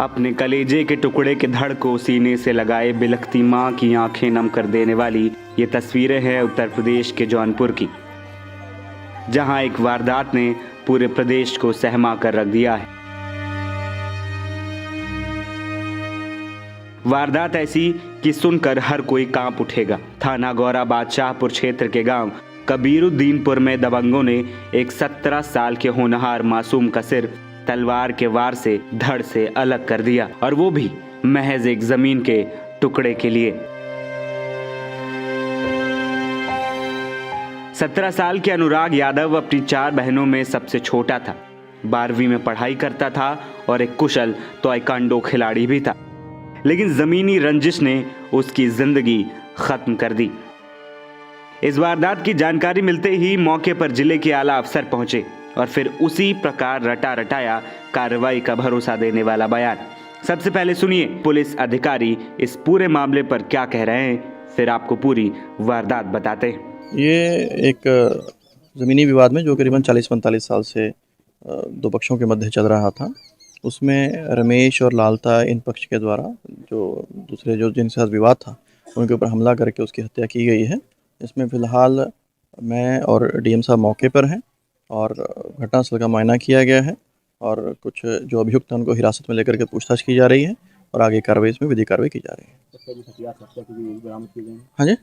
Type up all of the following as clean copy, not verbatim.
अपने कलेजे के टुकड़े के धड़ को सीने से लगाए बिलखती माँ की आंखें नम कर देने वाली ये तस्वीरें हैं उत्तर प्रदेश के जौनपुर की, जहां एक वारदात ने पूरे प्रदेश को सहमा कर रख दिया है। वारदात ऐसी कि सुनकर हर कोई कांप उठेगा। थाना गौराबाद शाहपुर क्षेत्र के गांव कबीरुद्दीनपुर में दबंगों ने एक 17 साल के होनहार मासूम का सिर तलवार के वार से धड़ से अलग कर दिया, और वो भी महज एक जमीन के टुकड़े के लिए। 17 साल के अनुराग यादव अपनी 4 बहनों में सबसे छोटा था। 12वीं में पढ़ाई करता था और एक कुशल ताइक्वांडो खिलाड़ी भी था, लेकिन जमीनी रंजिश ने उसकी जिंदगी खत्म कर दी। इस वारदात की जानकारी मिलते ही मौके पर जिले के आला अफसर पहुंचे और फिर उसी प्रकार रटा रटाया कार्रवाई का भरोसा देने वाला बयान। सबसे पहले सुनिए पुलिस अधिकारी इस पूरे मामले पर क्या कह रहे हैं, फिर आपको पूरी वारदात बताते हैं। ये एक ज़मीनी विवाद में जो करीबन 40-45 साल से 2 पक्षों के मध्य चल रहा था, उसमें रमेश और लालता इन पक्ष के द्वारा जो दूसरे जिनके साथ विवाद था उनके ऊपर हमला करके उसकी हत्या की गई है। इसमें फ़िलहाल मैं और डीएम साहब मौके पर हैं और घटनास्थल का मुआयना किया गया है और कुछ जो अभियुक्त हैं उनको हिरासत में लेकर के पूछताछ की जा रही है और आगे कार्रवाई इसमें विधिक कार्रवाई की जा रही है। हाँ जी,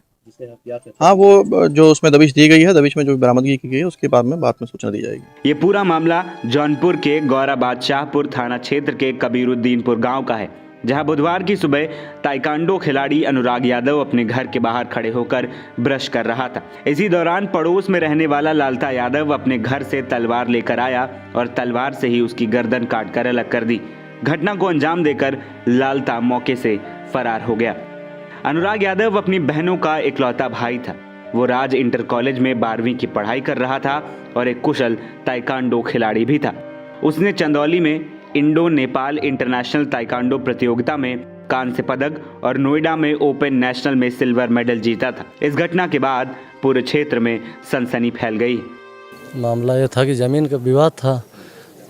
हाँ, वो जो उसमें दबिश दी गई है, दबिश में जो बरामदगी की गई है उसके बाद में सूचना दी जाएगी। ये पूरा मामला जौनपुर के गौराबाद शाहपुर थाना क्षेत्र के कबीरुद्दीनपुर गांव का है, जहां बुधवार की सुबह ताइक्वांडो खिलाड़ी अनुराग यादव अपने घर के बाहर खड़े होकर ब्रश कर रहा था। इसी दौरान पड़ोस में रहने वाला लालता यादव अपने घर से तलवार लेकर आया और तलवार से ही उसकी गर्दन काटकर अलग कर दी। घटना को अंजाम देकर लालता मौके से फरार हो गया। अनुराग यादव अपनी बहनों का इकलौता भाई था। वो राज इंटर कॉलेज में 12वीं की पढ़ाई कर रहा था और एक कुशल ताइक्वांडो खिलाड़ी भी था। उसने चंदौली में इंडो नेपाल इंटरनेशनल ताइक्वांडो प्रतियोगिता में कांस्य पदक और नोएडा में ओपन नेशनल में सिल्वर मेडल जीता था। इस घटना के बाद पूरे क्षेत्र में सनसनी फैल गई। मामला ये था कि ज़मीन का विवाद था,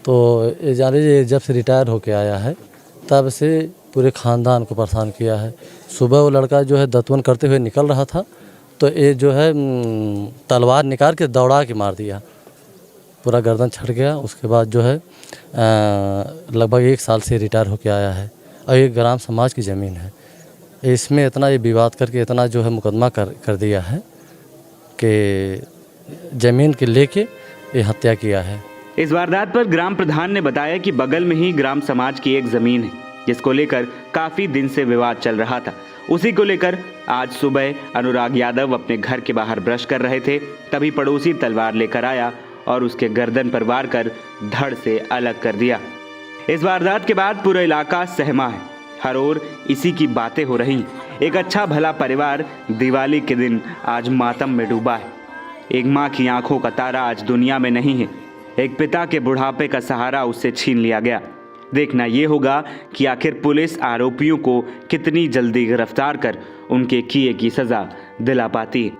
तो ये जान लीजिए जब से रिटायर होके आया है तब से पूरे ख़ानदान को परेशान किया है। सुबह वो लड़का जो है दतवन करते हुए निकल रहा था तो ये जो है तलवार निकाल के दौड़ा के मार दिया, पूरा गर्दन छट गया। उसके बाद जो है लगभग 1 साल से रिटायर होके आया है और ये ग्राम समाज की ज़मीन है। इसमें इतना ये विवाद करके इतना जो है मुकदमा कर दिया है कि ज़मीन के लेके ये हत्या किया है। इस वारदात पर ग्राम प्रधान ने बताया कि बगल में ही ग्राम समाज की एक ज़मीन है, जिसको लेकर काफ़ी दिन से विवाद चल रहा था। उसी को लेकर आज सुबह अनुराग यादव अपने घर के बाहर ब्रश कर रहे थे, तभी पड़ोसी तलवार लेकर आया और उसके गर्दन पर वार कर धड़ से अलग कर दिया। इस वारदात के बाद पूरा इलाका सहमा है, हर ओर इसी की बातें हो रही। एक अच्छा भला परिवार दिवाली के दिन आज मातम में डूबा है। एक माँ की आंखों का तारा आज दुनिया में नहीं है। एक पिता के बुढ़ापे का सहारा उससे छीन लिया गया। देखना ये होगा कि आखिर पुलिस आरोपियों को कितनी जल्दी गिरफ्तार कर उनके किए की सजा दिला पाती है।